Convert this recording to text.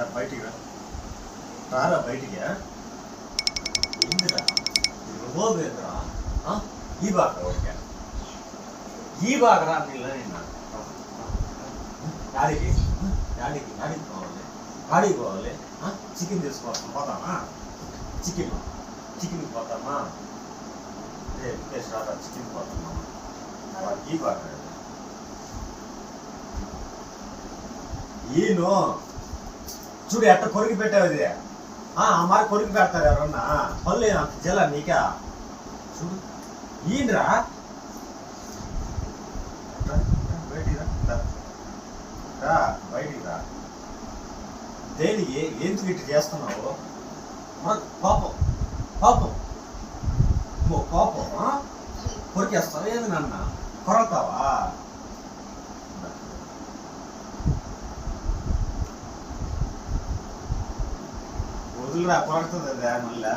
బయటికి రారా బయటికి ఏందిరా రోజురా ఈ బాగా ఓకే ఈ బాగా నీళ్ళు డాడీకి డాడీకి డాడీకి పోవాలి డాడీకి పోవాలి చికెన్ తీసుకోవాలి పోతామా చికెన్కి పోతామా రాదా చికెన్ పోతామా ఈ బాగా ఈను చూడు ఎట్ట కొరికి పెట్టావు అమ్మాయి కొరికి పెడతారు ఎవరన్నా పళ్ళు అంత జిల్లా నీకా చూడు ఈయనరా బయటికి రా దేనికి ఎందుకు ఇట్లా చేస్తున్నావు పాపం పాపం పాపం కొరికేస్తావు ఏది నాన్న కొరతావా వదులురా కొరకుతుంది అదే మళ్ళా